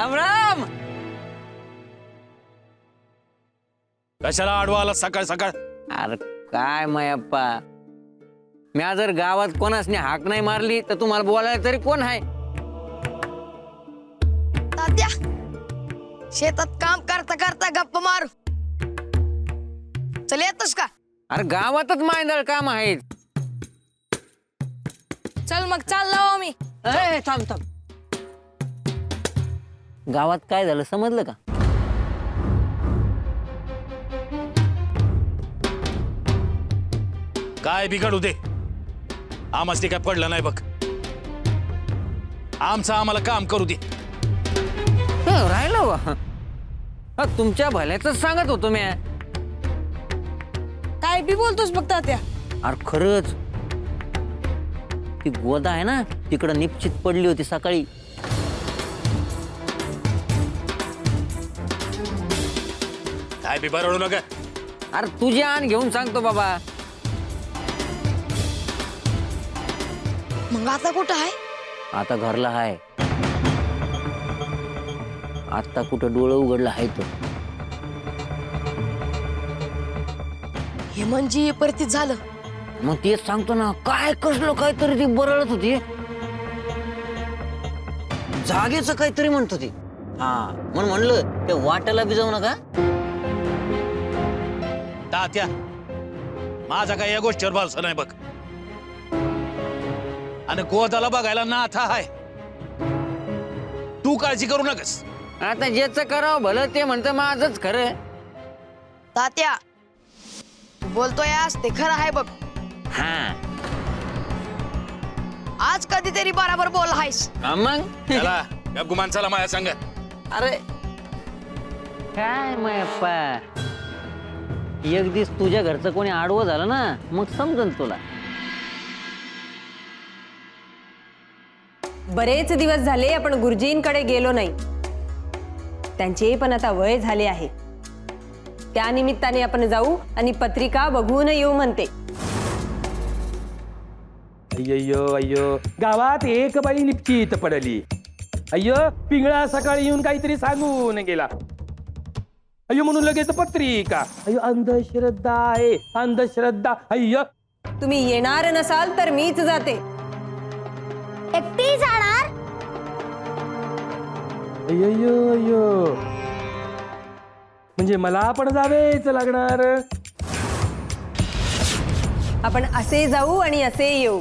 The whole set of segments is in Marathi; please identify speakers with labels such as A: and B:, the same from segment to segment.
A: राम राम.
B: कशाला आडवा आला सकाळ सकाळ?
A: अरे काय मयप्पा, मी जर गावात कोणासने हाक नाही मारली तर तुम्हाला बोलायला तरी कोण आहे?
C: तात्या, शेतात काम करता करता गप्पा मारू. चल येतोस का?
A: अरे गावातच मायंदळ काम आहेत.
C: चल मग चाललो मी.
A: ए, थांब थांब. गावात काय झालं समजलं का?
B: काय बिघडू दे, आम्हाला काय पडलं नाही बघ. आमचं आम्हाला काम करू दे.
A: राहिलं बा, तुमच्या भल्याच सांगत होतो मी.
C: काय बी बोलतोस बघ तात्या.
A: अरे खरंच, ती गोदा आहे ना तिकडं निश्चित पडली होती सकाळी.
B: काय बी बरडू नका.
A: अरे तुझी आण घेऊन सांगतो बाबा.
C: मग आता कुठं आहे?
A: आता घरला आहे. आता कुठं डोळं उघडलं आहे तो.
C: हे म्हणजे परिस्थिती झालं.
A: मग तेच सांगतो ना, काय कसलं काहीतरी ती बरळत होती, जागेच काहीतरी म्हणत होती. हा म्हणून म्हणलं ते वाट्याला बी जाऊ नका.
B: तात्या, माझा काय या गोष्टीवर भरोसा नाही बघ. आणि गोदाला बघायला नाथा आहे. तू काळजी करू नकस.
A: आता ज्याचं करावं भलं ते म्हणतं माझंच खरं.
C: तात्या, तू बोलतोय आज ते खरं आहे बघ.
A: हा
C: आज कधीतरी बराबर बोल आहेस.
A: मग
B: चला गुमान, चला माझ्या संग.
A: अरे काय मयप्पा, एक दिवस तुझ्या घरचं कोणी आडवं झालं ना मग समजन तुला.
D: बरेच दिवस झाले आपण गुरुजींकडे गेलो नाही. त्यांचे पण आता वय झाले आहे. त्या निमित्ताने आपण जाऊ आणि पत्रिका बघून येऊ म्हणते.
E: अय्यो अय्यो, गावात एक बाई निपचित पडली. अय्यो, पिंगळा सकाळी येऊन काहीतरी सांगून गेला. अय्यो म्हणून लगेच पत्रिका. अय्यो, अंधश्रद्धा आहे, अंधश्रद्धा. अय्यो,
D: तुम्ही येणार नसाल तर मीच जाते.
C: एकटी जाणार?
E: अय्यो अय्यो, म्हणजे मला पण जावेच लागणार.
D: आपण असे जाऊ आणि असे येऊ.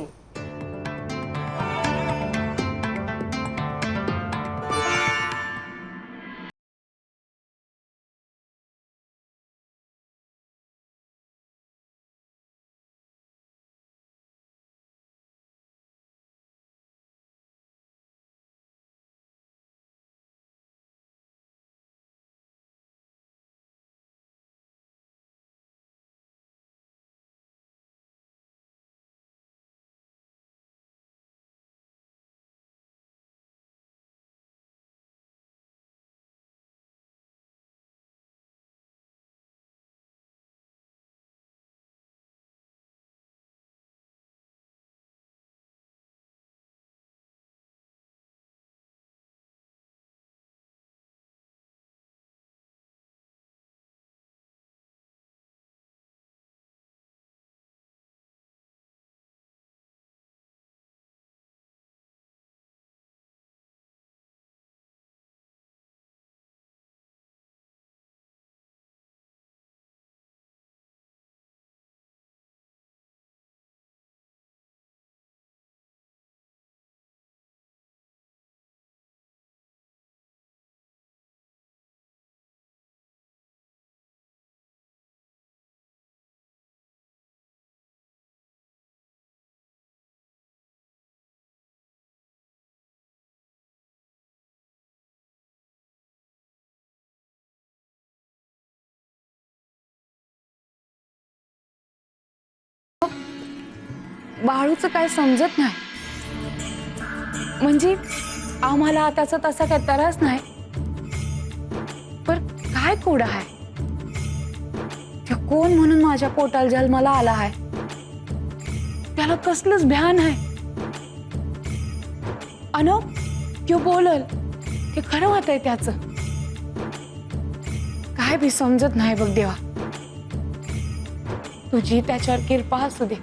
F: बाळूचं काय समजत नाही. म्हणजे आम्हाला आताचा तसा काय त्रास नाही, पण काय कोड आहे ते कोण म्हणून माझ्या पोटाला जन्माला आला आहे. त्याला कसलंच भ्यान आहे. अनो क्यों बोलल ते खरं होतंय त्याचं. काय बी समजत नाही बघ देवा. तुझी त्याच्यावर कृपा असू दे.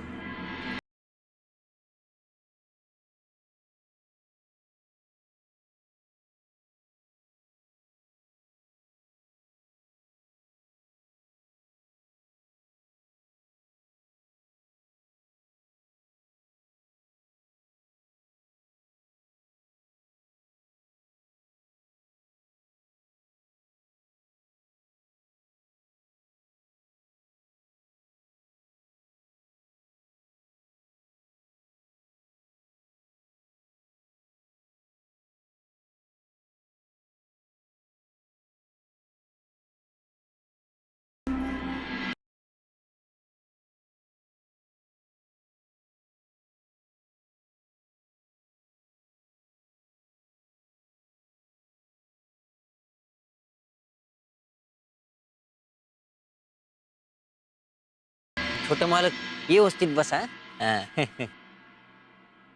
A: छोट मालक व्यवस्थित बसा.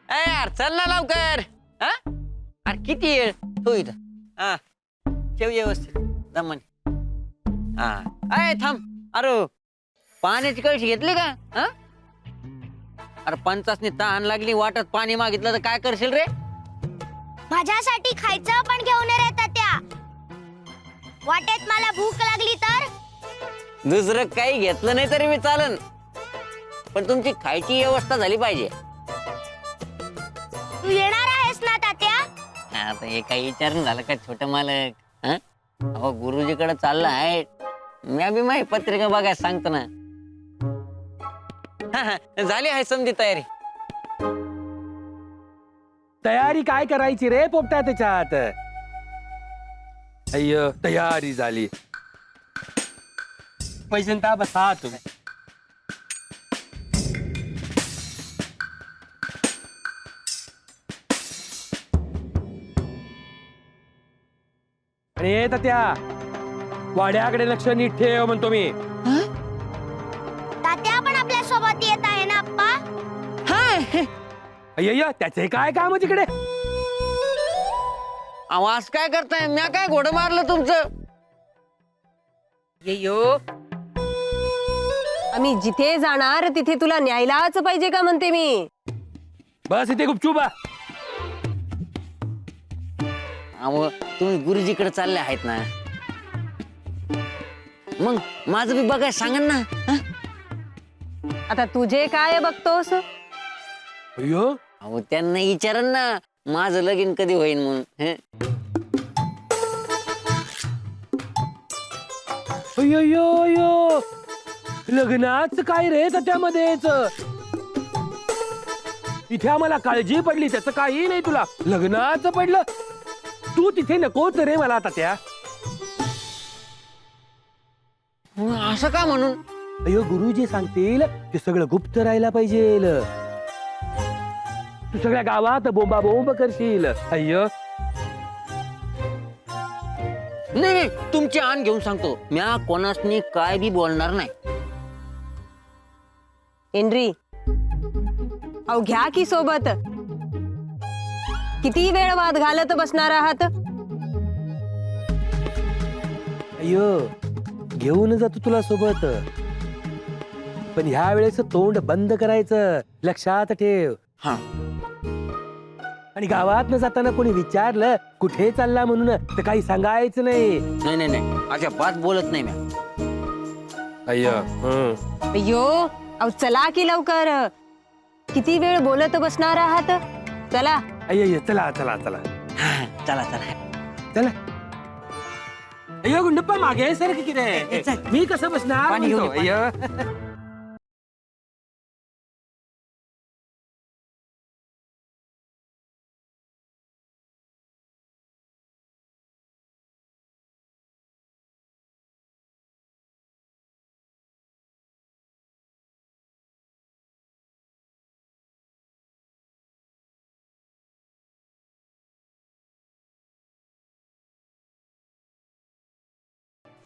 A: यार चल ना लवकर. अरे किती येळ तो इथं. ठेव व्यवस्थित दमन. थांब. अरे पाण्याची कळशी घेतली का? अरे पंचासनी तहान लागली, वाटत पाणी मागितलं तर काय करशील रे?
G: माझ्यासाठी खायचं पण घेऊन ये रे तात्या. वाटेत मला भूक लागली तर?
A: दुसरं काही घेतलं नाही तरी मी चालन, पण तुमची खायची व्यवस्था झाली पाहिजे.
G: तू येणार आहेस ना तात्या?
A: आता हे काही विचारून झालं का छोट मालक? अहो गुरुजीकडे चाललं आहे. मी बी माही पत्रिका बघायला सांगतो ना. झाली आहे समजी तयारी.
E: तयारी काय करायची रे पोपटा त्याच्यात? अय्य तयारी झाली. पैसे बसा तुम्ही. आणि येत त्या वाड्याकडे लक्ष नीट ठेव म्हणतो मी.
G: तात्या पण आपल्या सोबत येत आहे ना आप्पा?
E: अय्य त्याचे काय काम तिकडे?
A: आवाज काय करताय? मी काय घोडं मारलं तुमचं?
D: आम्ही जिथे जाणार तिथे तुला न्यायलाच पाहिजे का म्हणते मी.
E: बस इथे गुपचूप.
A: अहो तुम्ही गुरुजीकडे चालले आहेत ना, मग माझं बी बघाय सांगा ना.
D: आता तुझे काय बघतोस?
E: अय्यो
A: अहो त्यांना विचारन ना माझं लगीन कधी होईल म्हणून.
E: अय्यो अय्यो लग्नाच काय रे त्यामध्येच? इथे आम्हाला काळजी पडली त्याचं काही नाही, तुला लग्नाचं पडलं. तू तिथे नकोच रे मला आता त्या.
A: असं का म्हणून?
E: अय्यो गुरुजी सांगतील ते सगळं गुप्त राहायला पाहिजे. तू सगळ्या गावात बोंबा बोंब करशील. अय्यो
A: नाही नाही, तुमची आण घेऊन सांगतो. म्या कोणासनी काय बी बोलणार नाही.
D: हेनरी अहो घ्या की सोबत. किती वेळ वाद घालत बसणार आहात?
E: अय्यो घेऊन जातो तुला सोबत, पण ह्या वेळेस तोंड बंद करायचं, लक्षात ठेव.
A: हा
E: आणि गावात न जाताना कोणी विचारलं कुठे चालला म्हणून तर काही सांगायचं नाही.
A: नाही नाही नाही, अजिबात बोलत नाही म्या.
D: अय्यो अहो चला की लवकर. किती वेळ बोलत बसणार आहात? चला.
E: अय्य चला चला चला
A: चला चला
E: चला. अय्यो गुंडप्पा मागे सर की रे, मी कसं बसणार?
A: पाणी घेऊन
E: म्हणतो.
A: ये,
E: अय्यो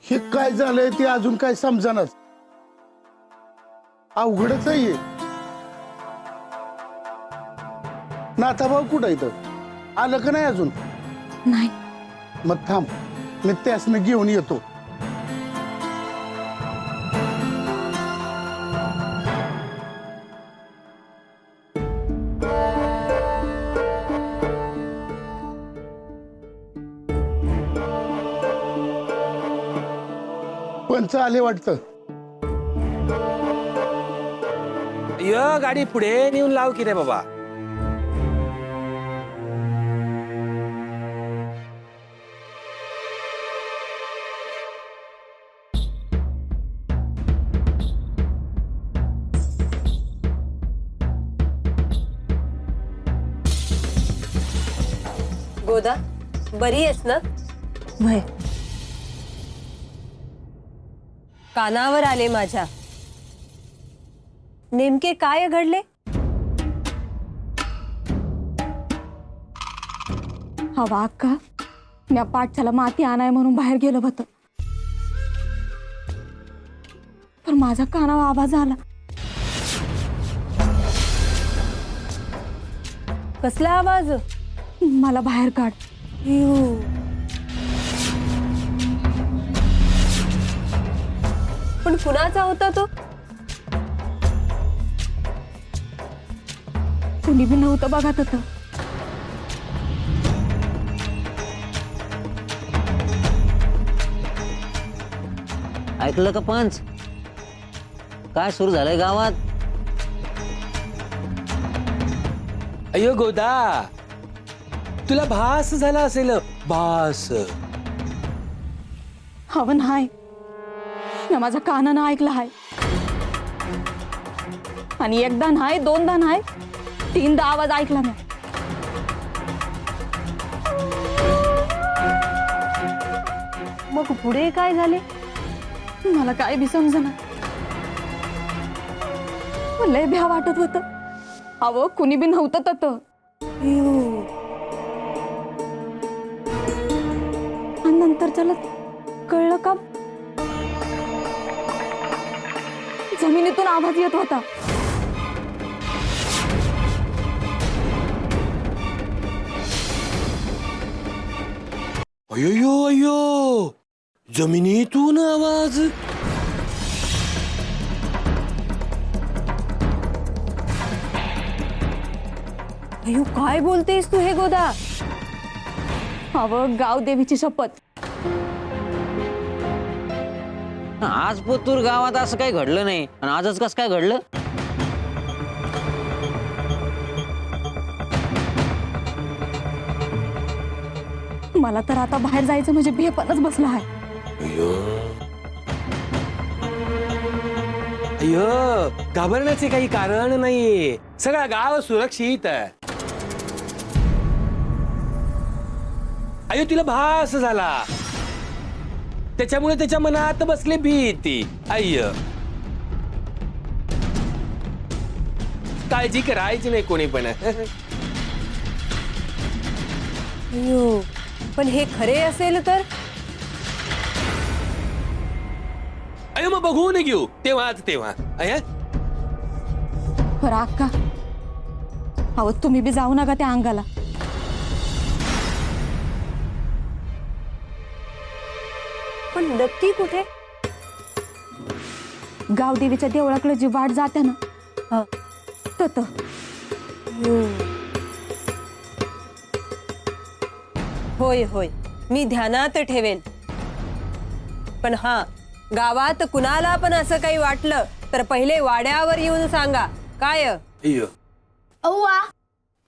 H: हे काय झालंय ते अजून काय समजानच. अवघडच आहे. नाथाभाऊ कुठं इथं आलं का नाही अजून?
F: नाही
H: मग थांब मी त्यासनं घेऊन येतो. पंच आले वाटतं.
E: गाडी पुढे नेऊन लाव की रे बाबा.
D: गोदा बरी आहेस ना?
F: वय
D: कानावर आले माझ्या. नेमके काय घडले?
F: हवा अक्का मी पाठच्याला माती आणाय म्हणून बाहेर गेलो होतं, पण माझ्या कानावर आवाज आला.
D: कसला आवाज?
F: मला बाहेर काढ.
D: पण कुणाचा होता तो?
F: कुणी बी नव्हतं बघा तिथं.
A: ऐकलं का पंच? काय सुरू झालंय गावात?
E: अयो गोदा, तुला भास झाला असेल. भास
F: हवं नाही, मी माझ्या कानानं ऐकलं आहे. आणि एकदा नाही, दोनदा नाही, 3दा आवाज ऐकला मी.
D: मग पुढे काय झाले?
F: मला काय बी समजना. लय भ्या वाटत होत. अव कुणी बी नव्हतं तिथं. आणि नंतर त्याला कळलं का जमिनीतून आवाज येत होता.
E: अयो अयो, जमिनीतून आवाज.
D: अयो काय बोलतेस तू हे गोदा?
F: अव गाव देवीची शपथ.
A: आज पोतूर गावात असं काही घडलं नाही आणि आजच कसं काय घडलं?
F: मला तर आता बाहेर जायचं म्हणजे भेपणच बसला आहे.
E: अयो अयो, घाबरण्याचे काही कारण नाही. सगळा गाव सुरक्षित आहे. अयो तिला भास झाला, त्याच्यामुळे त्याच्या मनात बसले भीती. अय्य काळजी करायची नाही कोणी पण.
D: अयो पण हे खरे असेल तर?
E: अयो मग बघून घेऊ तेव्हाच तेव्हा. अय
F: बरं अक्का, अहो तुम्ही बी जाऊ नका त्या अंगाला.
D: पण नक्की कुठे?
F: गावदेवीच्या देवळाकडे जी वाट जाते ना,
D: हा.
F: तत.
D: होय होय, मी ध्यानात ठेवेन. पण हा, गावात कुणाला पण असं काही वाटलं तर पहिले वाड्यावर येऊन सांगा. काय?
E: अय्यो
G: अव्वा,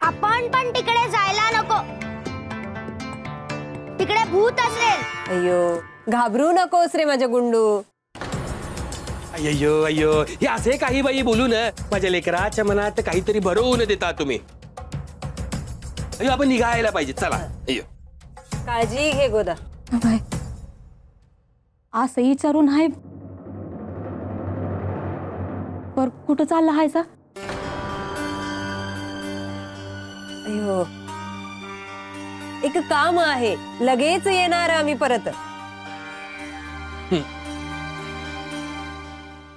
G: आपण पण तिकडे जायला नको. तिकडे भूत असेल.
D: अयो घाबरू नकोस रे माझ्या गुंडू.
E: अय्यो अय्यो, हे असे काही बाई बोलून माझ्या लेकराच्या मनात काहीतरी भरवून देता तुम्ही. अय्यो आपण निघायला पाहिजे, चला. अय्यो
D: काळजी घे गोदा.
F: बाय असं विचारून आहे. पर कुठं चालला हाय सा?
D: अयो एक काम आहे, लगेच येणार आम्ही परत.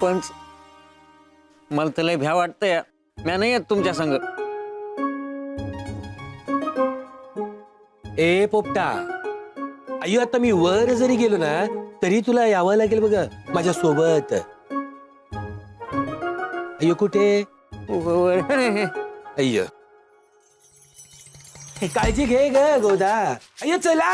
A: पंच मला तर लय भ्या वाटतंय. मी नाही येत तुमच्या संग.
E: ए पोपटा, अय्यो आता मी वर जरी गेलो ना तरी तुला यावं लागेल बघ माझ्या सोबत. अय्यो कुठे अय्यो काळजी घे ग गोदा. अय्यो चला.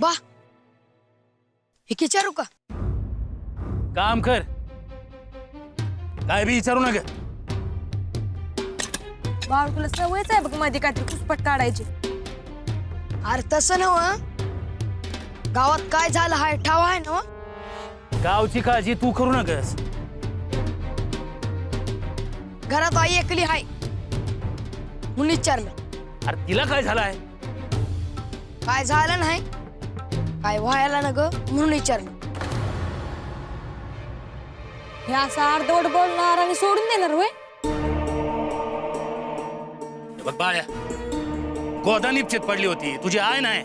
C: बा एक विचारू का?
B: काम कर, काय बी विचारू नका.
D: बाळ तुला सवयच आहे बघ मध्ये काहीतरी पुष्पट काढायची.
C: अरे तसं नव, गावात काय झालं हाय ठाव आहे ना?
B: गावची काळजी तू करू नकस.
C: घरात आई एकली हाय म्हणून विचारलं.
B: अरे तिला काय झालंय?
C: काय झालं नाही, काय व्हायला ना ग म्हणून विचारलं.
D: हे असं अर्धवट बोलणार आणि सोडून देणार होय?
B: हे बघ बाळ्या, गोदा निपचित पडली होती, तुझी आय नाही.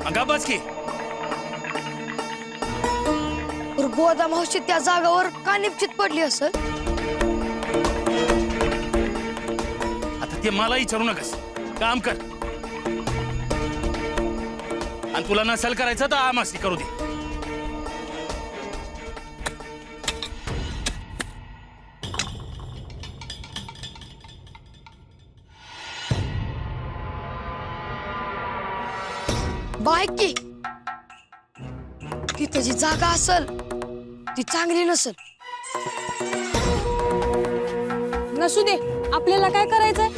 B: अंगा बस की.
C: गोदा मावशी त्या जागावर का निश्चित पडली असं?
B: आता ते मला विचारू नकस. काम कर, आणि तुला नसेल करायचं तर आमासी करू दे.
C: बाय की तिथं जी जागा असल ती चांगली नसल.
D: नसू दे, आपल्याला काय करायचंय?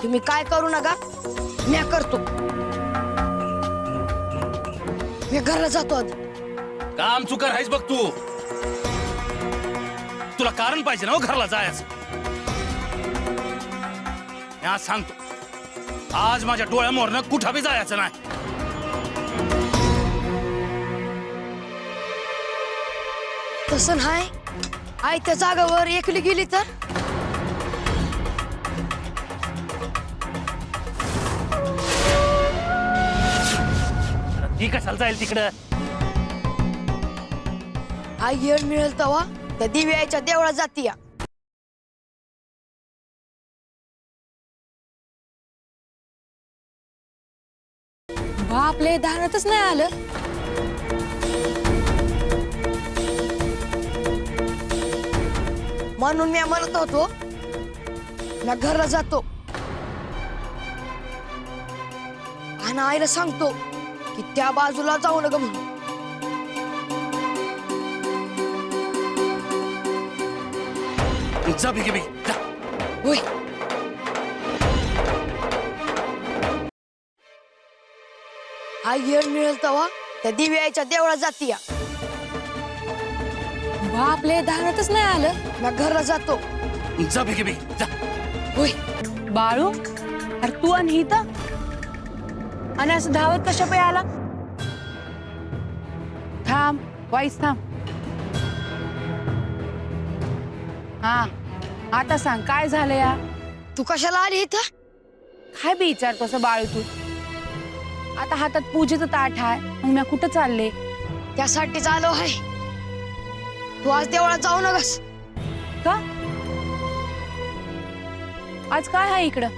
C: तुम्ही काय करू नका, मी करतो. मी घरला जातो आधी.
B: काम चुकार आहेस बघ तू. तुला कारण पाहिजे ना हो घरला जायचं. मी आज सांगतो, आज माझ्या डोळ्यामोरनं कुठं बी जायचं नाही.
C: तसं नाही, आई त्या जागावर एकली गेली तर?
B: ती कशाला जाईल तिकडं?
C: आई येळ मिळेल तेव्हा त्या दिव्याच्या देवळात जातीया.
D: आपले धारणातच नाही आलं.
C: म्हणून मी म्हणत होतो मी घरला जातो आणि आईला सांगतो की त्या बाजूला जाऊ नका म्हणून.
B: जा बिगी जा.
C: होय. आई येळ मिळेल तेव्हा त्या दिव्याच्या देवळात जातीया.
D: आपले धारणातच नाही आलं.
C: मी घरला जातो.
B: जा बिगी जा.
C: होय.
F: बाळू, अरे तू आणि इथं आणि असं धावत कशा पे आला? थांब, वाईस थांब. हा, आता सांग काय झालं या?
C: तू कशाला आली इथं?
F: काय बी विचारतो असं बाळू तू? आता हातात पूजेचं ताट आहे, मग मी कुठं चालले?
C: त्यासाठीच आलो आहे. तू आज देवळात जाऊ नकस.
F: का? आज काय आहे इकडं?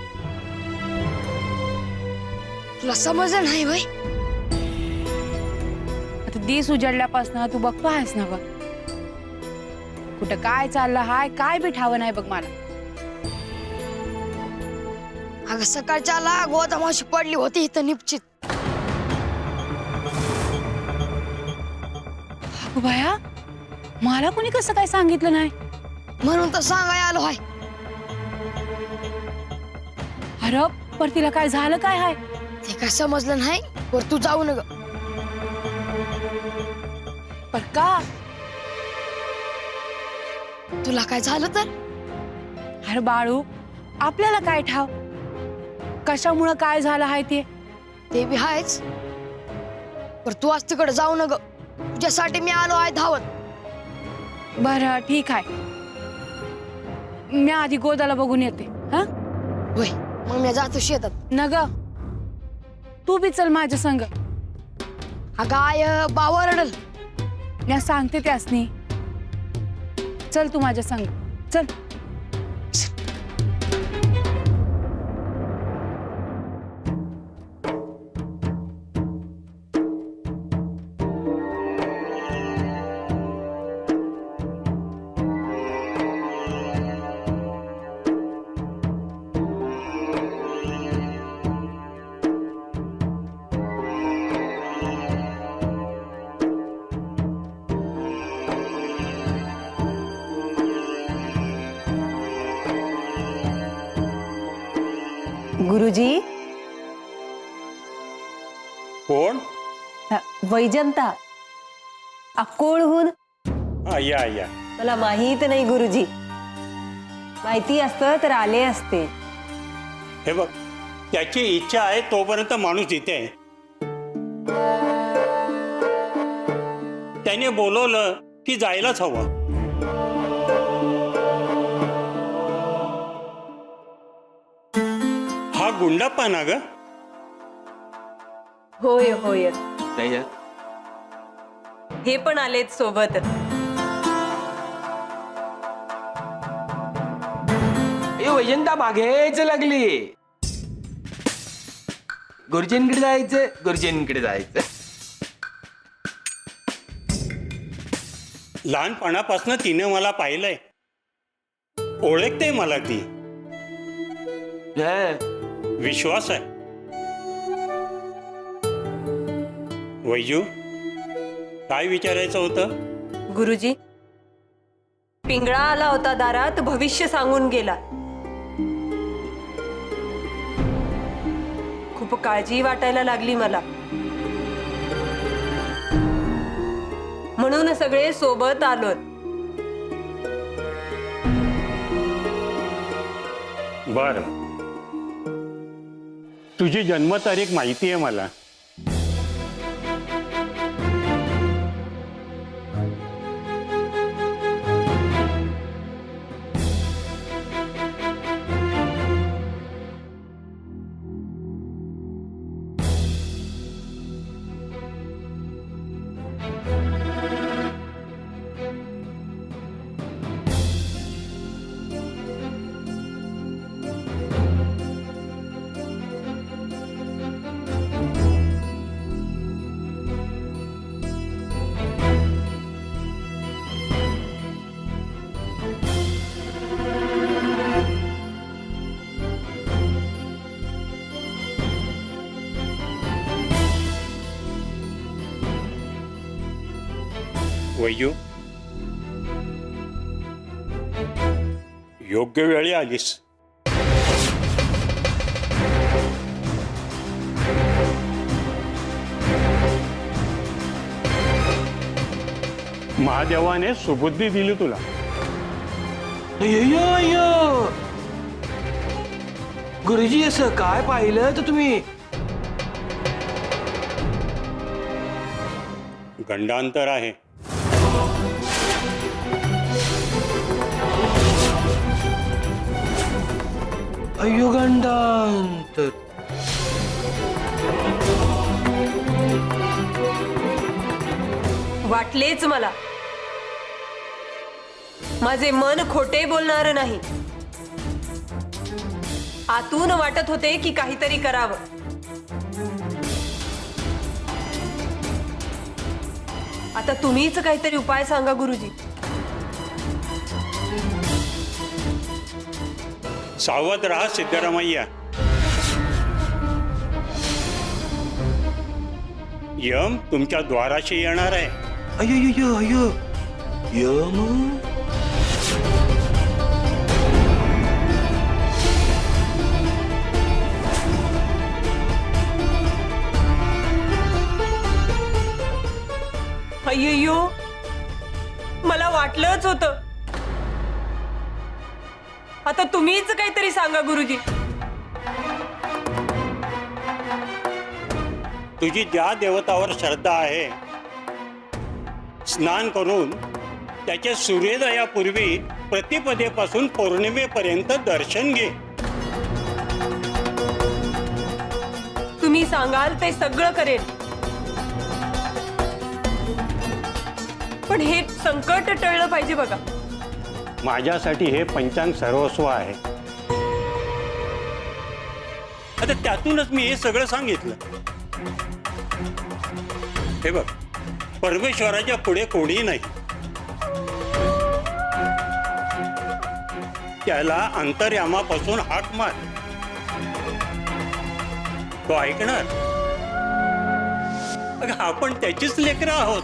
C: तुला समजलं नाही बाई?
F: आता दिस उजडल्यापासून तू बघतो आहेस ना बघ, कुठं काय चाललं हाय काय बी ठाव नाही बघ मला.
C: अगं सकाळच्याला गोदा मावशी पडली होती इथं निश्चित.
F: अगं बाया, मला कोणी कसं काय सांगितलं नाही?
C: म्हणून तर सांगाय आलो आहे.
F: अरे पर तिला काय झालं काय हाय?
C: ते काय समजलं नाही, वर तू जाऊ नका.
F: पर का?
C: तुला काय झालं तर?
F: अरे बाळू, आपल्याला काय ठाव कशामुळं काय झालं आहे ते?
C: ते बी आहेच, पर तू आज तिकडे जाऊ न ग, तुझ्यासाठी मी आलो आहे धावत.
F: बरं ठीक आहे, मी आधी गोदाला बघून येते. हा
C: होय, मग मी जातो शेतात.
F: न ग, तू बी चल माझ्या संग.
C: अगं आय बाबा रडल.
F: मी सांगते त्यासनी. चल तू माझ्या संग चल.
D: गुरुजी,
I: कोण?
D: वैजंता अक्कोळहून.
I: या या.
D: मला माहित नाही गुरुजी, माहिती असतं तर आले असते.
I: हे बघ, त्याची इच्छा आहे तोपर्यंत माणूस इथे आहे. त्याने बोलवलं की जायलाच हवं. हा गुंडाप्पा ना ग?
D: होय होय, हे पण आलेत सोबत.
E: वैजंता मागेच लागली. गुरुजींकडे जायचं, गुरुजींकडे जायचं.
I: लहानपणापासून तिने मला पाहिलंय, ओळखते मला ती. विश्वास आहे. वैजू, काय विचारायचं होतं?
D: गुरुजी, पिंगळा आला होता दारात, भविष्य सांगून गेला. खूप काळजी वाटायला लागली मला, म्हणून सगळे सोबत आलोत.
I: बर, तुझी जन्मतारीख माहिती आहे मला. वैजू, योग्य वेळी आलीस. महादेवाने सुबुद्धी दिली तुला.
E: अय्यो अय्यो, गुरुजी असं काय पाहिलं तर तुम्ही?
I: गंडांतर आहे.
E: अय्यो गंडांतर.
D: वाटलेच मला, माझे मन खोटे बोलणार नाही. आतून वाटत होते की काहीतरी करावं. आता तुम्हीच काहीतरी उपाय सांगा गुरुजी.
I: सावध राहा सिद्धरामय्या. यम तुमच्या द्वाराशी येणार आहे.
E: अय्यो अय्यो, यम.
D: अय्यो, मला वाटलंच होतं. आता तुम्हीच काहीतरी सांगा गुरुजी.
I: तुझी ज्या देवतावर श्रद्धा आहे स्नान करून त्याच्या सूर्योदयापूर्वी प्रतिपदेपासून पौर्णिमेपर्यंत दर्शन घे.
D: तुम्ही सांगाल ते सगळं करेन, पण हे संकट टळलं पाहिजे बघा.
I: माझ्यासाठी हे पंचांग सर्वस्व आहे. आता त्यातूनच मी हे सगळं सांगितलं. हे बघ, परमेश्वराच्या पुढे कोणी नाही. त्याला अंतर्यामापासून हाक मार, तो ऐकणार. अगं, आपण त्याचीच लेकरं आहोत.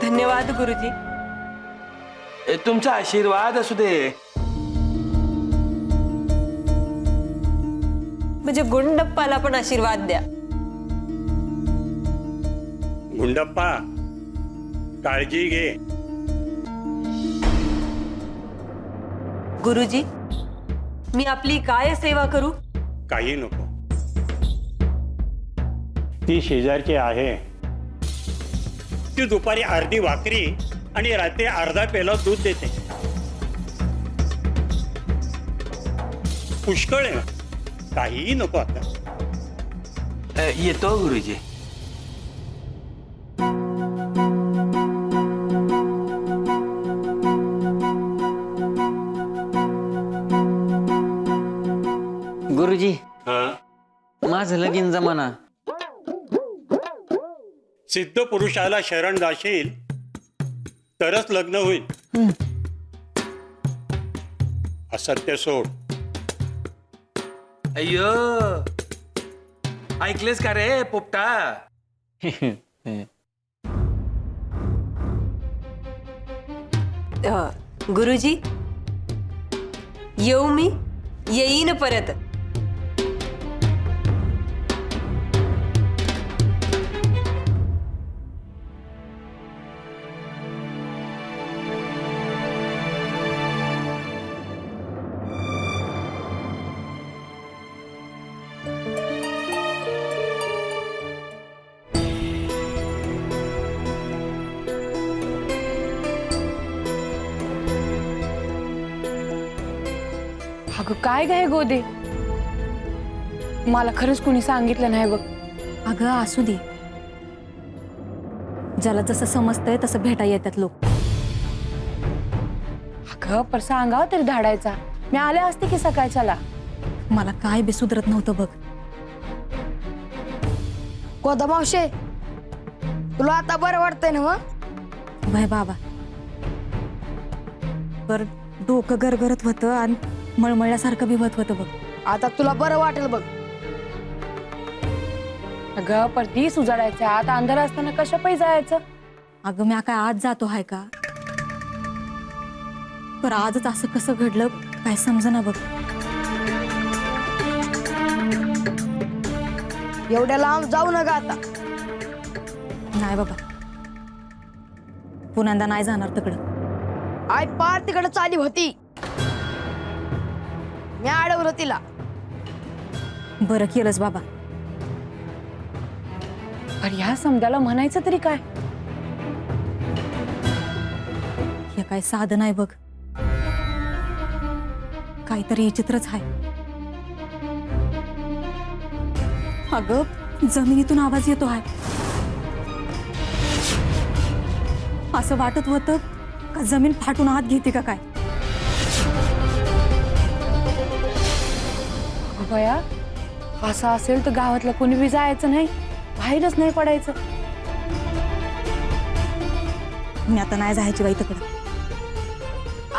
D: धन्यवाद गुरुजी.
E: तुमचा आशीर्वाद असू दे.
D: म्हणजे गुंडप्पाला पण आशीर्वाद द्या.
I: गुंडप्पा, काळजी घे.
D: गुरुजी, मी आपली काय सेवा करू?
I: काही नको. ती शेजारची आहे, ती दुपारी अर्धी भाकरी आणि रात्री अर्धा पेला दूध देते. पुष्कळ आहे, काहीही नको आता.
E: येतो गुरुजी.
A: गुरुजी,
I: हा?
A: माझं लगीन जमाना.
I: सिद्ध पुरुषाला शरण जाशील तरच लग्न होईल. असत्य सोड.
E: अय्यो, ऐकलेस का रे पोपटा?
D: गुरुजी, येऊ मी, येईन परत.
F: अगं काय ग हे गोदे, मला खरंच कोणी सांगितलं नाही बघ.
J: अगं असू दे, ज्याला जसं समजतंय तसं भेटा येतात लोक.
F: अगं पर सांगाव तरी धाडायचा, मी आले असते की सकाळच्याला.
J: मला काय बी सुधरत नव्हतं बघ.
C: गोदा मावशे, तुला आता बरं वाटतंय ना?
J: भय बाबा, पर डोकं गरगरत होतं आणि मळमळल्यासारखं बी होत होतं बघ.
C: आता तुला बरं वाटेल बघ.
F: अगं पर ती सुजाडायचं, आता अंधार असताना कशा पायी जायचं?
J: अगं मी काय आज जातो हाय का, पर आजच असं कसं घडलं काय समजना बघ.
C: एवढ्या लांब जाऊ नका आता.
J: नाही बाबा, पुन्हा नाही जाणार तिकडं.
C: आई पार तिकडे चाली होती, मी अडवलं तिला.
J: बरं केलंस बाबा.
F: पर ह्या समजायला म्हणायचं तरी काय?
J: हे काय साधं नाही बघ, काहीतरी विचित्रच आहे. अगं जमिनीतून आवाज येतो आहे. असं वाटत होतं का जमीन फाटून आत घेते का काय.
F: बया, असं असेल तर गावातलं कोणी बी जायचं नाही, बाहेरच नाही पडायचं.
J: मी आता नाही जायची बाई तिकडं.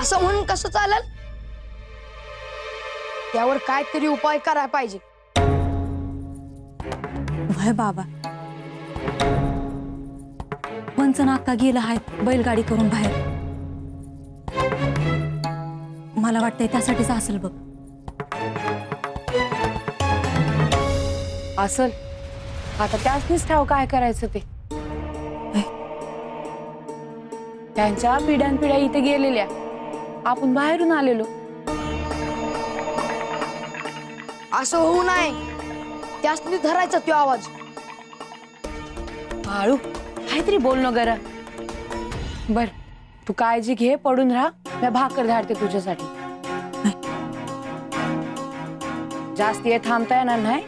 C: असं म्हणून कसं चालेल? त्यावर काहीतरी उपाय करायला पाहिजे.
J: भय बाबा, पंचनाका गेला आहे बैलगाडी करून बाहेर. मला वाटतंय त्यासाठीच असेल बघ.
F: असल, आता त्याच ठाव काय करायचं ते. त्यांच्या पिढ्यानपिढ्या इथे गेलेल्या, आपण बाहेरून आलेलो.
C: असं होऊ नये, त्यासनी धरायचा तो आवाज.
F: बाळू काहीतरी बोल न गर. बर तू काळजी घे, पडून राहा, मी भाकर धाडते तुझ्यासाठी. जास्त ये थांबता येणार नाही.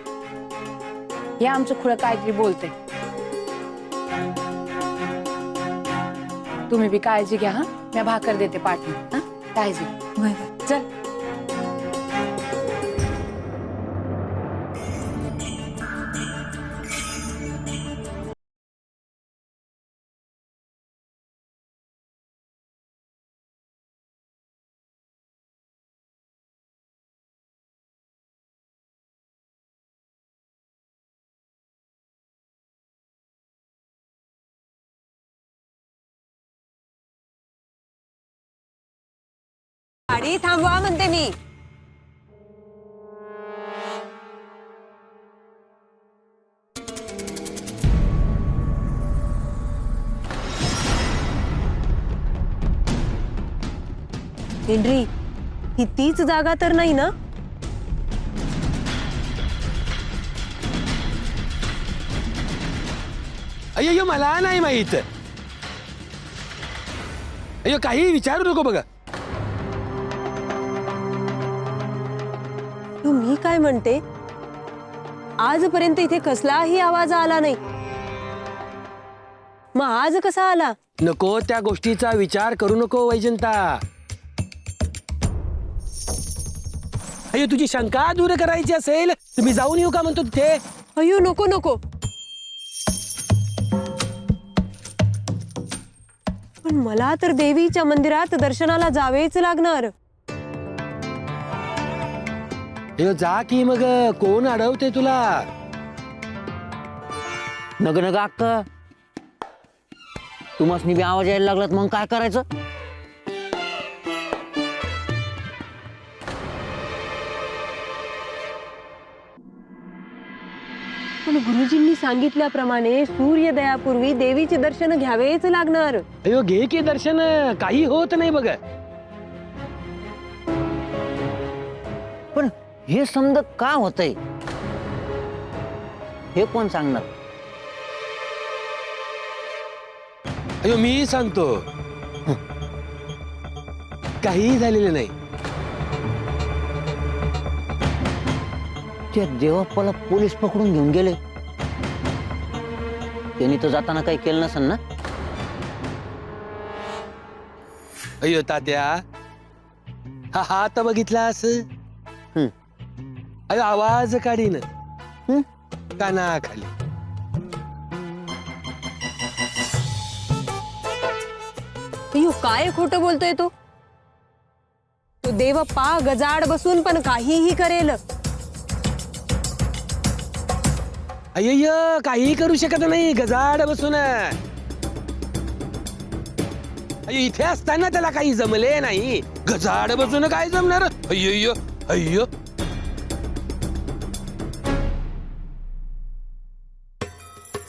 F: हे आमचं खुळं काहीतरी बोलते. तुम्ही बी काळजी घ्या. हा मी भाकर देते पाठवून. हा काळजी घ्या. चल.
D: गाडी थांबवा म्हणते मी. हेनरी, ही तीच जागा तर नाही ना?
E: अय्यो मला नाही माहित. अय्यो काही विचारू नको बघा.
D: मी काय म्हणते, आजपर्यंत इथे कसलाही आवाज आला नाही, मग आज कसा आला?
E: नको त्या गोष्टीचा विचार करू नको वैजंता. अय्यो तुझी शंका दूर करायची असेल तर मी जाऊन येऊ का म्हणतो तिथे.
D: अयो नको नको. पण मला तर देवीच्या मंदिरात दर्शनाला जावेच लागणार.
E: अय्यो जा की, मग कोण अडवते तुला.
A: नग नग अक्क, तुम्हासनी बी आवाज यायला लागलात मग काय करायचं?
D: पण गुरुजींनी सांगितल्याप्रमाणे सूर्योदयापूर्वी देवीचे दर्शन घ्यावेच लागणार.
E: अय्यो घे की दर्शन, काही होत नाही बघ.
A: पण हे समजा का होतंय हे कोण सांगणार?
E: अय्यो मी सांगतो. काही झालेलं नाही.
A: त्या देवाप्पाला पोलीस पकडून घेऊन गेले. त्यांनी तर जाताना काही केलं नसेल ना?
E: अय्यो तात्या, हा हात बघितलास? अय्यो आवाज काढीन कानाखाली.
D: अयो काय खोटं बोलतोय तो. तो देवप्पा गजाड बसून पण काहीही करेल.
E: अय्य काही करू शकत नाही गजाड बसून. अय्यो इथे असताना त्याला काही जमले नाही, गजाड बसून काय जमणार. अय्यो अय्यो.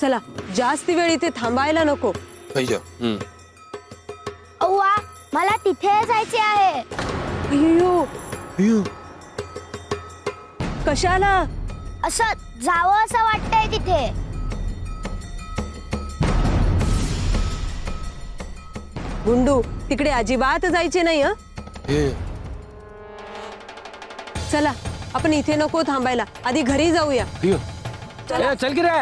D: चला जास्त वेळ इथे थांबायला नको.
E: अय्यो
G: अव्वा मला तिथे जायचे आहे.
D: अय्यो
E: अय्यो.
G: कशाला? असं जावं असं वाटतंय तिथे.
D: गुंडू तिकडे अजिबात जायचे नाही. चला आपण इथे नको थांबायला, आधी घरी जाऊया.
E: अय्यो चल की रे.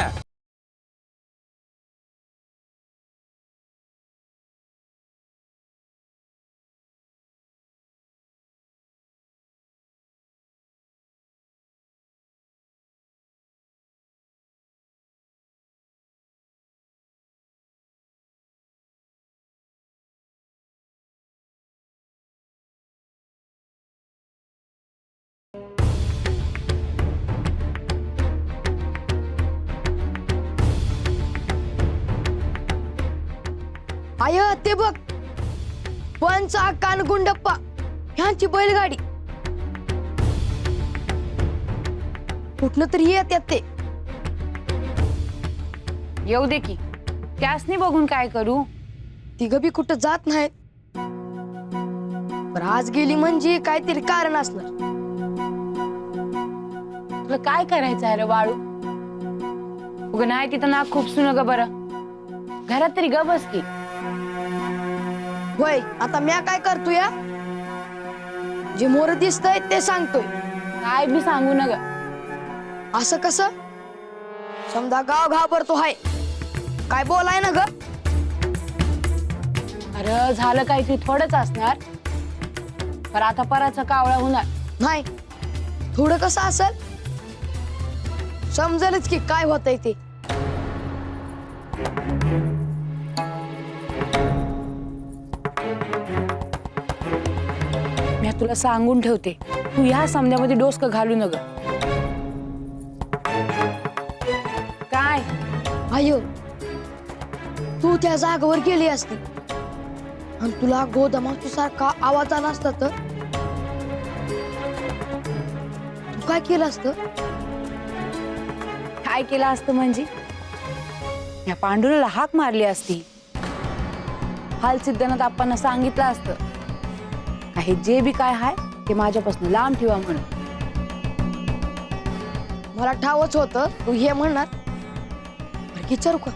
C: आय ते बघ, पंच कान गुंडप्पा ह्यांची बैलगाडी. कुठनं तरी येतात ते.
F: येऊ दे की, त्यासनी बघून काय करू.
C: तिघं बी कुठं जात नाहीत. पण आज गेली म्हणजे काहीतरी कारण असणार.
F: तुला काय करायचं आहे रे बाळू? उग नाही तिथं नाक खूपसू नका बरं. घरात तरी ग बस की.
C: होय, आता म्या काय करतोय या? जे मोर दिसतंय ते सांगतोय.
F: काय बी सांगू नका.
C: असं कसं? समजा गाव घाबरतो हाय, काय बोलाय ना ग?
F: अरे झालं काय की थोडंच असणार, पण आता पराचा कावळा होणार.
C: नाही, थोडं कसं असेल? समजेलच की काय होतंय ते.
F: मी तुला सांगून ठेवते, तू ह्या समजामध्ये डोसकं घालू नग. काय
C: अयो, तू त्या जागेवर गेली असती आणि तुला गोदामाची सारखा आवाज आला असता तर तू काय केलं असतं?
F: काय केलं असतं म्हणजे? या पांडुराला हाक मारली असती. हाल सिद्धनाथ आप्पांना सांगितलं असतं का हे जे बी काय हाय ते माझ्यापासून लांब ठेवा म्हणून.
C: मला ठावच होतं तू हे म्हणणार. बरं, विचारू का?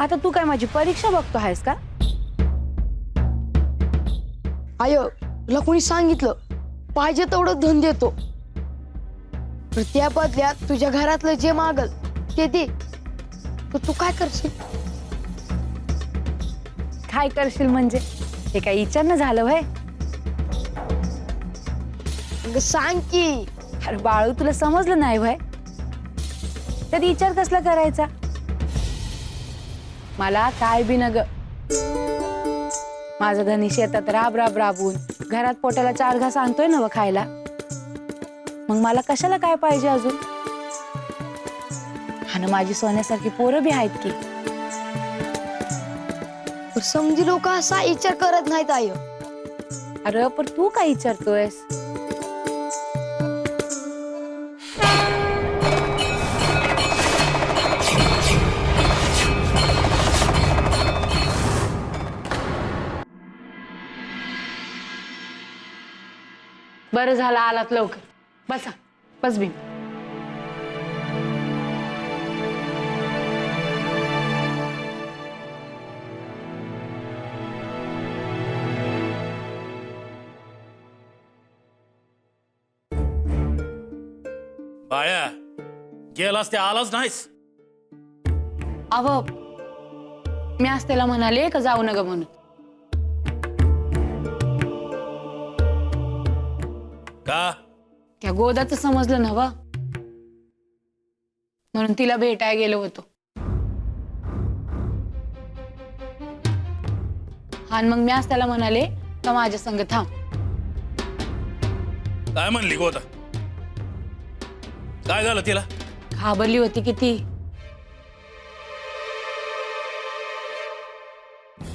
F: आता तू काय माझी परीक्षा बघतो आहेस का?
C: अयो, तुला कोणी सांगितलं पाहिजे तेवढं धन देतो, पण त्या बदल्यात तुझ्या घरातलं जे मागल ते दे. तर तू काय करशील?
F: काय करशील म्हणजे? हे काय विचारणं झालं व्हय?
C: अगं सांग की.
F: अरे बाळू, तुला समजलं नाही व्हय? त्यात विचार कसला करायचा? मला काय बी नग. माझं धनी शेतात राब राब राबून घरात पोटाला 4 घास आणतोय ना व खायला. मग मला कशाला काय पाहिजे अजून? आणि माझी सोन्यासारखी पोरं बी आहेत की.
C: पण समजी लोक असा विचार करत नाहीत आयो.
F: अरे पण तू काय विचारतोयस? बरं झालं आलात लवकर. बसा, बस भीम.
B: बाळ्या, गेलास ते आलाच नाहीस.
F: अव मी आज त्याला म्हणाले का जाऊ नका म्हणून.
B: का?
F: त्या गोदाचं समजलं नव, म्हणून तिला भेटायला गेलो होतो. आणि मग मी आज त्याला म्हणाले का माझ्या संग थांब.
B: काय म्हणली गोदा? काय झालं तिला?
F: घाबरली होती किती.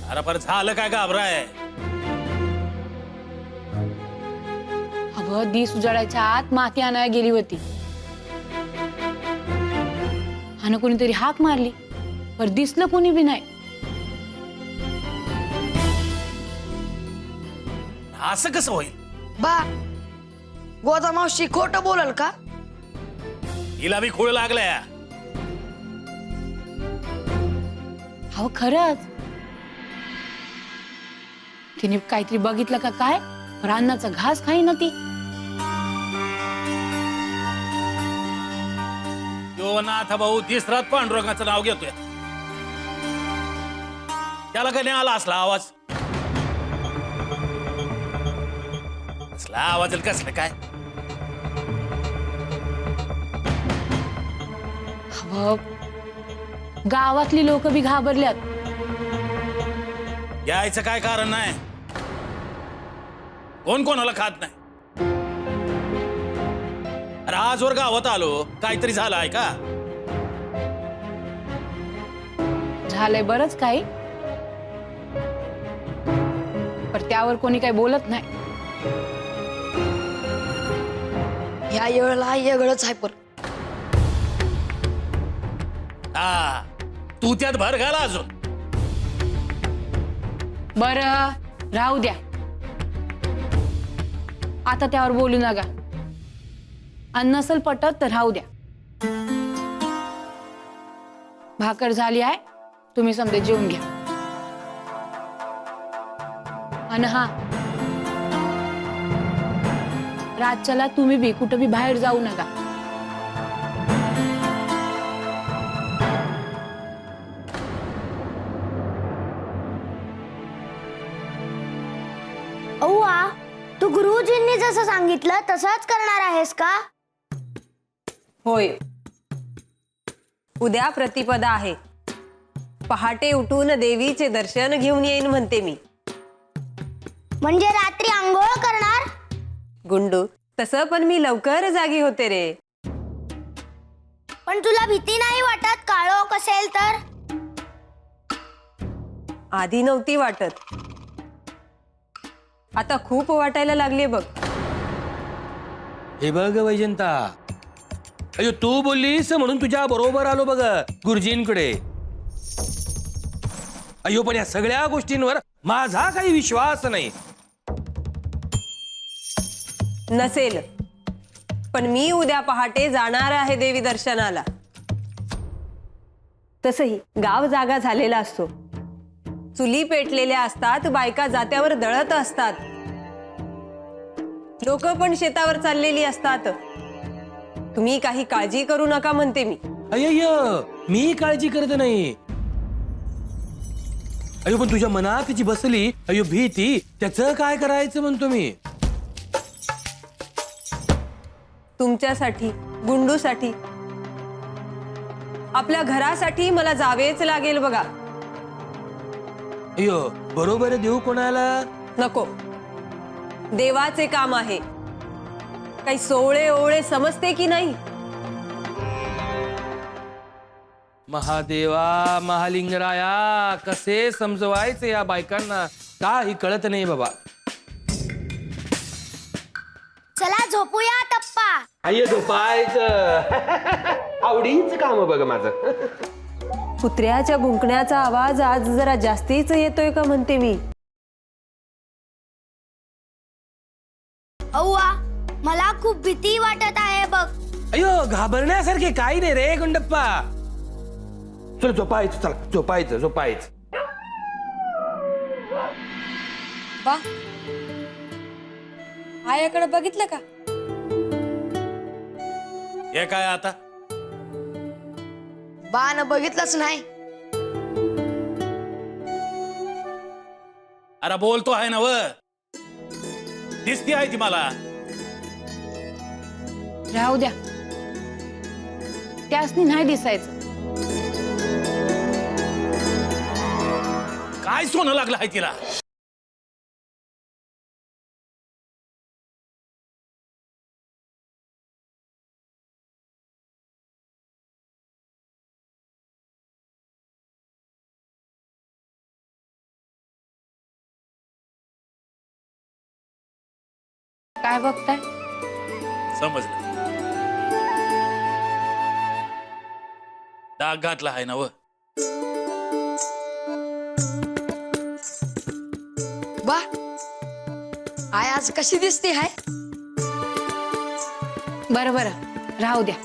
B: अरे पर झालं काय घाबराय?
F: अगं दिस उजाडायच्या आत माती आणायला गेली होती आणि कोणीतरी हाक मारली, पर दिसलं कोणी बी नाही.
B: असं कसं होईल?
C: बा, गोदा मावशी खोटं बोलल का?
B: हिला बी खूळ लागलाय.
F: अहो खरंच तिने काहीतरी बघितलं का काय? रानाचा घास खाई ना ती.
B: यो नाथ भाऊ दिसरात पांडुरंगाचं नाव घेतोय. त्याला का नाही आला असला आवाज? असला आवाज कसलं काय?
F: अहो, गावातली लोक बी घाबरल्यात.
B: यायचं काय कारण नाही. कोण कोणाला खात नाही. अरे आजवर गावात आलो, काहीतरी झालं आहे का?
F: झालंय बरंच काही, पण त्यावर कोणी काही बोलत नाही.
C: ह्या येळला वेगळंच आहे. पण
B: हा, तू त्यात भर घाला अजून.
F: बरं राहू द्या, आता त्यावर बोलू नका. आणि नसल पटत तर राहू द्या. भाकर झाली आहे, तुम्ही समजे जेवून घ्या. आणि हा, रातच्याला तुम्ही बी कुठं बी बाहेर जाऊ नका.
G: अव्वा, तू गुरुजींनी जसं सांगितलं तसंच करणार आहेस का?
D: होय, उद्या प्रतिपदा आहे. पहाटे उठून देवीचे दर्शन घेऊन येईन म्हणते मी.
G: म्हणजे रात्री आंघोळ करणार?
D: गुंडू, तसं पण मी लवकर जागी होते रे.
G: पण तुला भीती नाही वाटत काळोख असेल तर?
D: आधी नव्हती वाटत, आता खूप वाटायला लागले बघ.
E: हे बघ वैजंता, अयो तू बोललीस म्हणून तुझ्या बरोबर आलो बघ गुरुजींकडे. अयो पण या सगळ्या गोष्टींवर माझा काही विश्वास नाही.
D: नसेल, पण मी उद्या पहाटे जाणार आहे देवी दर्शनाला. तसही गाव जागा झालेला असतो, चुली पेटलेल्या असतात, बायका जात्यावर दळत असतात, लोक पण शेतावर चाललेली असतात. तुम्ही काही काळजी करू नका म्हणते मी.
E: अय्य, मी काळजी करत नाही. अयो पण तुझ्या मनात जी बसली अयो भीती, त्याचं काय करायचं म्हणतो मी.
D: तुमच्यासाठी, गुंडूसाठी, आपल्या घरासाठी मला जावेच लागेल बघा.
E: अयो बरोबर देऊ कोणाला?
D: नको, देवाचे काम आहे. काही सोळे ओळे समजते की नाही?
E: महादेवा, महालिंगराया, कसे समजवायचे या बायकांना काही कळत नाही बाबा.
G: चला झोपूया टप्पा.
E: अय्य झोपायचं आवडीच काम बघ माझं.
D: कुत्र्याच्या भुंकण्याचा आवाज आज जरा जास्तीच येतोय का म्हणते मी.
G: अव्वा, मला खूप भीती वाटत आहे बघ.
E: अयो घाबरण्यासारखे काही नाही रे गुंडप्पा. चल झोपायचं, चला झोपायचं झोपायचं.
F: बा, आयाकडे बघितलं का?
B: हे काय आता?
C: बाण बघितलंच नाही.
B: अरे बोलतो आहे ना व, दिसती आहे ती मला.
F: राहू द्या, त्यासनी नाही दिसायचं.
B: काय सोनं लागलं आहे तिला?
F: काय बघताय?
B: समजलं, डाग घातला आहे ना व.
C: बा, आय आज कशी दिसते हाय?
F: बरं बरं, राहू द्या.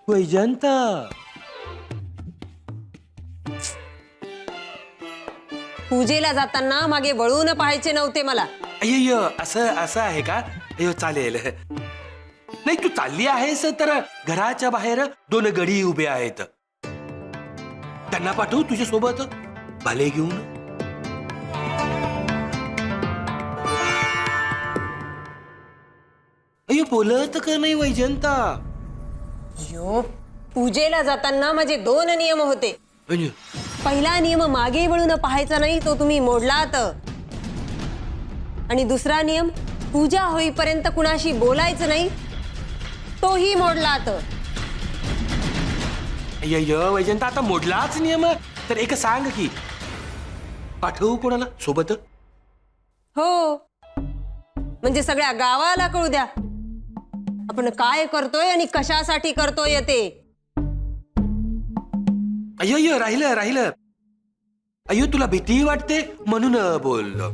E: वैजंता,
D: पूजेला जाताना मागे वळून पाहायचे नव्हते मला.
E: अय्य असं असं आहे का? अयो चालेल. नाही तू चालली आहेस तर घराच्या बाहेर 2 गडी उभे आहेत, त्यांना पाठवू तुझ्या सोबत भाले घेऊन. अय्यो बोलत का नाही वैजंता?
D: यो, पूजेला जाताना माझे 2 नियम होते.
E: अय्यो,
D: पहिला नियम मागे वळून पाहायचा नाही, तो तुम्ही मोडलात. आणि दुसरा नियम, पूजा होईपर्यंत कुणाशी बोलायचं नाही, तोही मोडलात.
E: अय्य वैजंता आता मोडलाच नियम तर एक सांग की पाठवू कोणाला सोबत?
D: हो, म्हणजे सगळ्या गावाला कळू द्या आपण काय करतोय आणि कशासाठी करतोय ते.
E: अय्य राहिलं राहिलं. अय्यो तुला भीती वाटते म्हणून बोललो.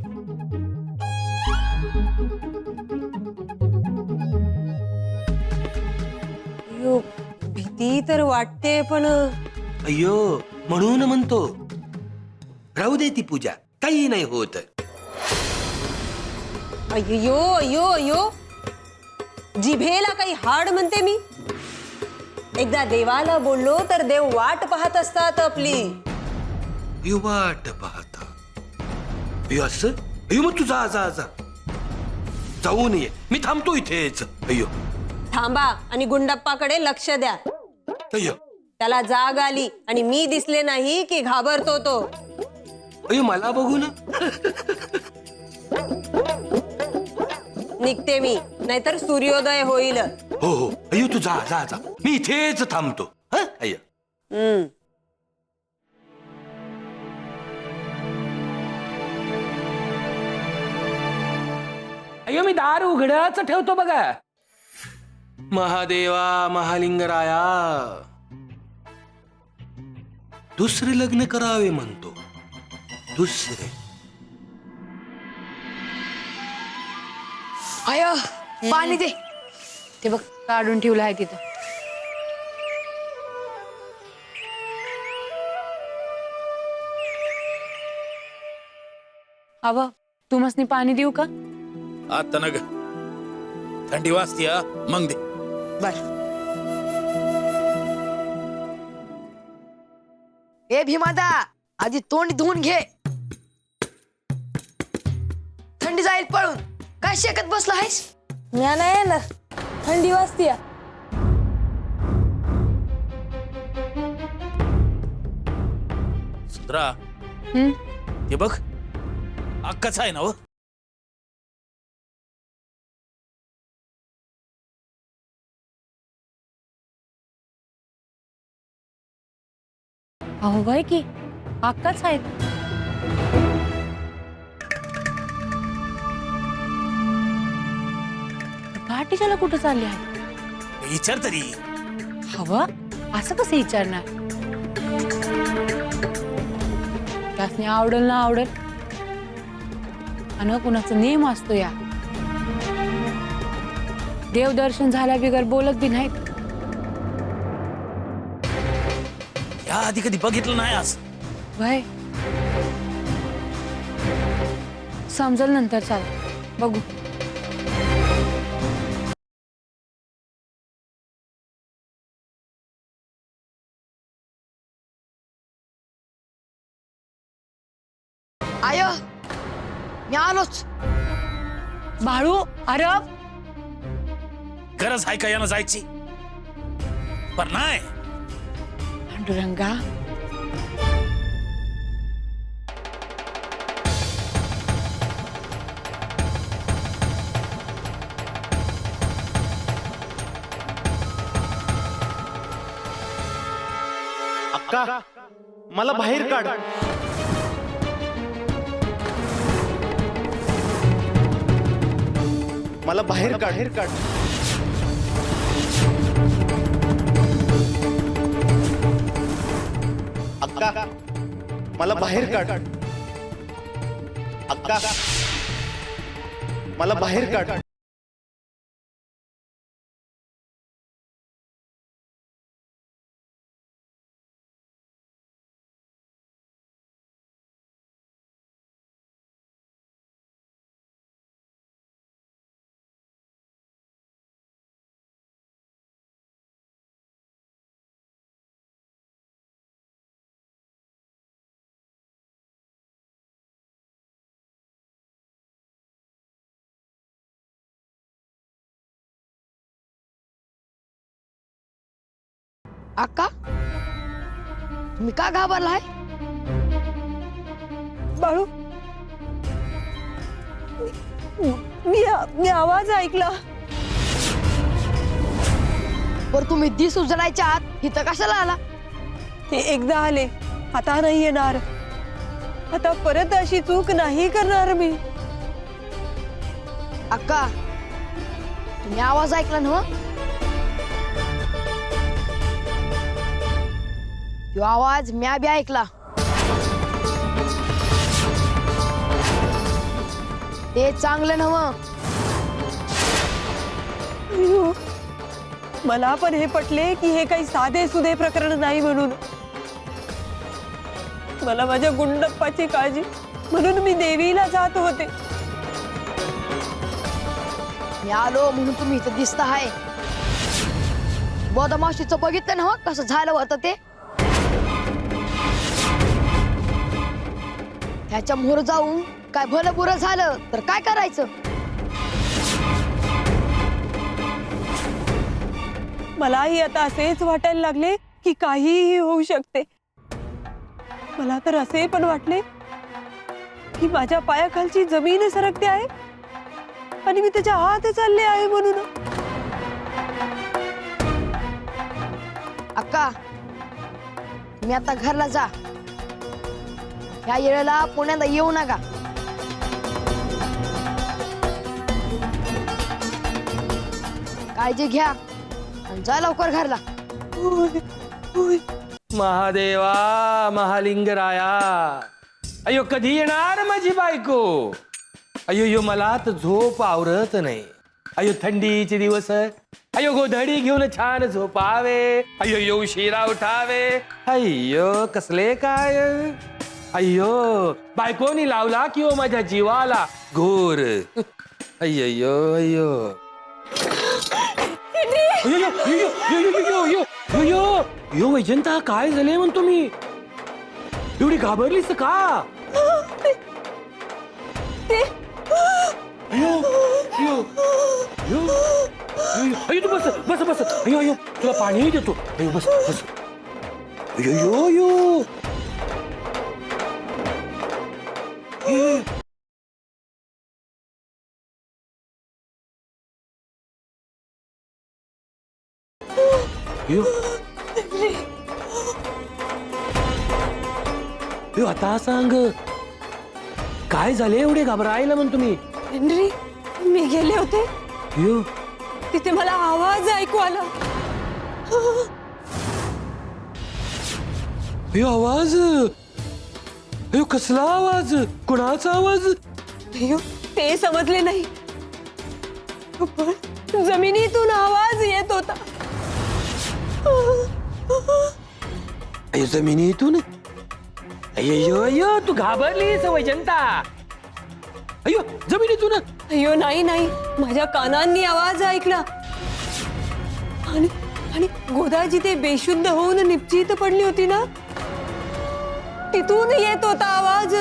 D: अयो, भीती तर वाटते पण
E: अय्यो म्हणून म्हणतो राहू दे ती पूजा, काही नाही होत.
D: अयो अयो अयो, जिभेला काही हाड म्हणते मी. एकदा देवाला बोललो तर देव वाट पाहत असतात आपली.
E: अय्यो वाट पाहता. अय्यो असं? अय्यो मग तू जा जा जा, जाऊन ये, मी थांबतो इथेच. अय्यो
D: थांबा आणि गुंडप्पाकडे लक्ष द्या.
E: अय्यो
D: त्याला जाग आली आणि मी दिसले नाही की घाबरतो तो.
E: अय्यो मला बघू ना.
D: निघते मी, नाहीतर सूर्योदय होईल.
E: हो हो अय्यो तू जा जा जा, मी इथेच थांबतो. हं? अय्यो अय्यो मी दार उघडच ठेवतो बघा. महादेवा महालिंगराया, दुसरे लग्न करावे म्हणतो, दुसरे.
C: आय पाणी दे.
F: ते बघ काढून ठेवलं आहे तिथं. आबा तू मसनी पाणी देऊ का?
B: आता नग थंडी वाजती हा, मग दे.
F: बर.
C: ए भीमादा, आधी तोंड धुवून घे, थंडी जाईल पळून. काय शेकत बसला आहेस?
D: म्या नाही येणार, थंडी वाजते.
B: सुंदरा ते बघ, अक्काच आहे ना हो.
F: अहो बाय की अक्काच आहेत. पहाटेच्याला कुठं चालली आहे?
B: विचार तरी.
F: हवं असं कसं विचारणार? त्यासने आवडेल ना आवडेल, आणि कुणाचा नेम असतो या. देवदर्शन झाल्या बिगर बोलत बी नाहीत.
B: या आधी कधी बघितलं नाही आज.
F: वय समजल नंतर, चाल बघू.
C: आय मी आलोच.
F: बाळू अरे
B: गरज आहे का यानं जायची? पण नाही.
F: पांडुरंगा,
K: अक्का मला बाहेर काढ. मला बाहेर काढ. अक्का मला बाहेर काढ. अक्का मला बाहेर काढ.
C: अक्का तुम्ही का घाबरलाय?
D: बाळू, मी आवाज ऐकला.
C: पर तुम्ही दिस उजडायच्या आत इथं कशाला आला?
D: हे एकदा आले, आता नाही येणार. आता परत अशी चूक नाही करणार मी.
C: अक्का तुम्ही आवाज ऐकला ना? तो आवाज म्या बी ऐकला. ते चांगलं नव्ह.
D: अय्यो, मला पण हे पटले की हे काही साधे सुधे प्रकरण नाही म्हणून. मला माझ्या गुंडप्पाची काळजी म्हणून मी देवीला जात होते.
C: मी आलो म्हणून तुम्ही इथं दिसत आहे. बदमाशीचं बघितलं ना कसं झालं होतं ते. ह्याच्या मोहर जाऊन काय भलं बुरं झालं तर काय करायचं?
D: मलाही आता असेच वाटायला लागले की काहीही होऊ शकते. मला तर असे पण वाटले की माझ्या पायाखालची जमीन सरकते आहे आणि मी त्याच्या आत चालले आहे म्हणून.
C: अक्का तुम्ही आता घरला जा. ह्या येळेला पुण्याला येऊ नका. काळजी घ्या आणि जा लवकर घरला.
E: महादेवा महालिंगराया. अयो कधी येणार माझी बायको? अयो मला तर झोप आवरत नाही. अयो थंडीचे दिवस. अयो गोधडी घेऊन छान झोपावे. अयो उशिरा उठावे. अय्यो कसले काय. अय्यो बायकोनी लावला की ओ माझ्या जीवाला घोर. अय्यो अय्यो यो वैजंता काय झाले म्हणतो मी? एवढी घाबरलीस का? अयो तू बस बस बस. अयो अयो तुला पाणीही देतो. अयो बस बस. अयो यो यो आता सांग काय झाले एवढे घाबरायला म्हणतो मी?
D: हेनरी, मी गेले होते
E: यो
D: तिथे मला आवाज ऐकू आला.
E: यो आवाज. अयो कसला आवाज? कुणाचा आवाज?
D: अय्यो, ते समजले नाही पण जमिनीतून आवाज येत होता.
E: अयो जमिनीतून. अय्यो अय्यो तू घाबरलीस वैजंता. अयो जमिनीतून.
D: अय्यो नाही नाही, माझ्या कानांनी आवाज ऐकला आणि आणि गोदा जिथे बेशुद्ध होऊन निपचित पडली होती ना तिथून येत होता आवाज.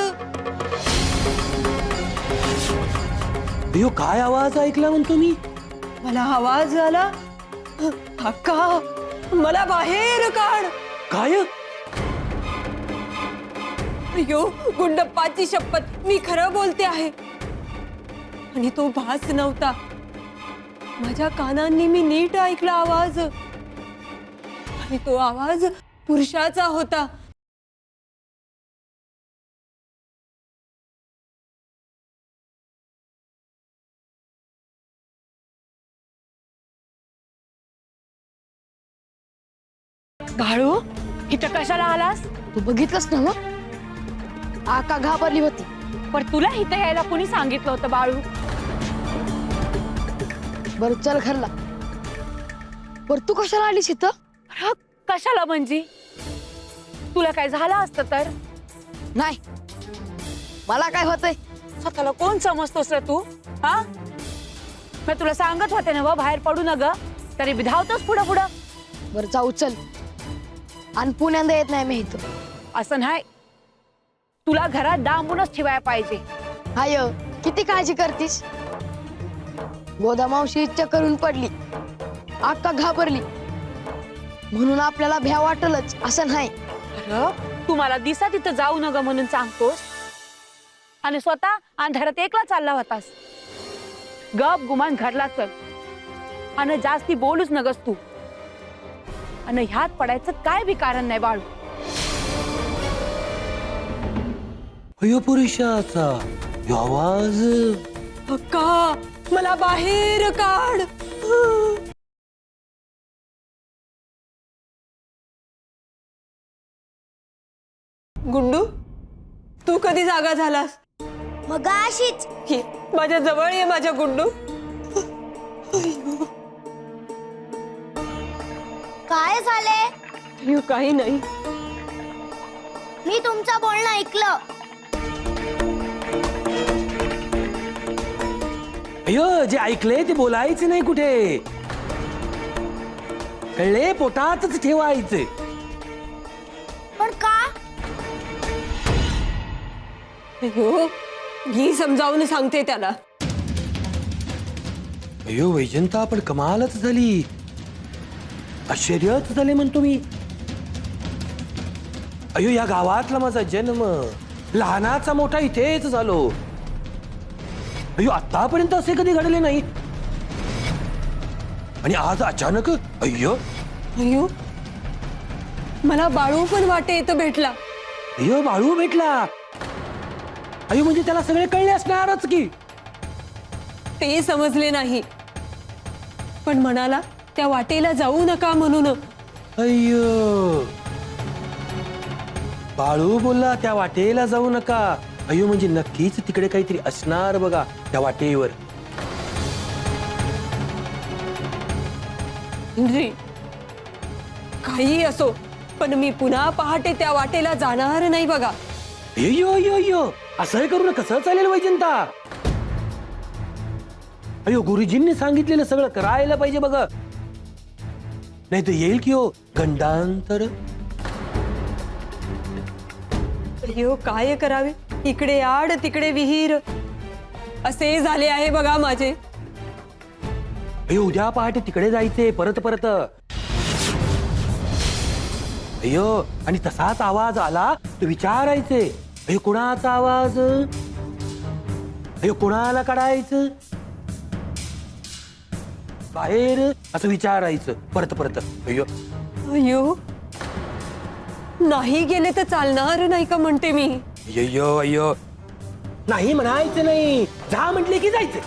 E: अयो काय आवाज ऐकला म्हणतो मी?
D: मला आवाज आला, अक्का मला बाहेर काढ.
E: काय?
D: अय्यो गुंडप्पाची शपथ, मी खरं बोलते आहे. आणि तो भास नव्हता. माझ्या कानांनी मी नीट ऐकला आवाज आणि तो आवाज पुरुषाचा होता.
F: बाळू इथं कशाला आलास?
C: तू बघितलंस ना मग? आका घाबरली होती.
F: पण तुला इथं यायला कोणी सांगितलं होतं बाळू?
C: बरं चल घरला. बरं तू कशाला आलीस इथं?
F: अरे, कशाला म्हणजे? तुला काय झालं असतं तर?
C: नाही मला काय होतंय?
F: स्वतःला कोण समजतोस रे तू? हा मी तुला सांगत होते ना बाहेर पडू नग, तरी धावतोस पुढं पुढं.
C: बरं जाऊ चल. आणि पुण्यांदा येत नाही मी इथं.
F: असं नाही, तुला घरात डांबूनच ठेवायला पाहिजे.
C: हाय किती काळजी करतीस? गोदा मावशी इच्छा करून पडली, अक्का घाबरली म्हणून आपल्याला भ्या वाटलच असं नाही.
F: अरे तू मला दिसा तिथं जाऊ नग म्हणून सांगतोस आणि स्वतः अंधारात एकला चालला होतास. गप गुमान घरला चल आणि जास्ती बोलूच नगस तू. आणि ह्यात पडायचं काय बी कारण नाही बाळू.
E: अयो पुरुषाचा ह्यो आवाज.
D: अक्का मला बाहेर काढ. गुंडू तू कधी जागा झालास?
G: मग अशीच
D: ये, माझ्या जवळ ये माझ्या गुंडू.
G: काय झाले?
D: अय्यो, काही नाही.
G: मी तुमचं बोलणं ऐकलं.
E: अयो जे ऐकले ते बोलायचे नाही कुठे, कळले? पोटातच ठेवायचे.
G: पण का?
D: अय्यो, ही समजावून सांगते त्याला.
E: अयो वैजंता पण कमालच झाली, आश्चर्यच झाले म्हणतो मी. अयो या गावातला माझा जन्म, लहानाचा मोठा इथेच झालो. अयो आतापर्यंत असे कधी घडले नाही, आणि आज अचानक अय्यो.
D: अय्यो, मला बाळू पण वाटे इथं भेटला.
E: अयो बाळू भेटला. अयो म्हणजे त्याला सगळे कळले असणारच की.
D: ते समजले नाही, पण म्हणाला त्या वाटेला जाऊ नका म्हणून.
E: अय्यो बाळू बोलला त्या वाटेला जाऊ नका. अय्यो म्हणजे नक्कीच तिकडे काहीतरी असणार बघा त्या वाटेवर.
D: इंद्री, काही असो, पण मी पुन्हा पहाटे त्या वाटेला जाणार नाही बघा.
E: अय्यो अय्यो अय्यो असं करून कसं चालेल वैजंता? अय्यो गुरुजींनी सांगितलेलं सगळं करायला पाहिजे बघा, नाही तर येईल की हो गंडांतर.
D: अय्यो काय करावे, इकडे आड तिकडे विहीर असे झाले आहे बघा माझे.
E: अय्यो उद्या पहाटे तिकडे जायचे परत परत. अय्यो आणि तसाच आवाज आला तर विचारायचे, अय्यो कुणाचा आवाज? अय्यो कुणाला काढायचं बाहेर असं विचारायचं परत परत. अय्यो
D: अय्यो, नाही गेले तर चालणार नाही का म्हणते मी.
E: अय्यो अय्यो नाही म्हणायचं नाही, जा म्हटले की जायचं.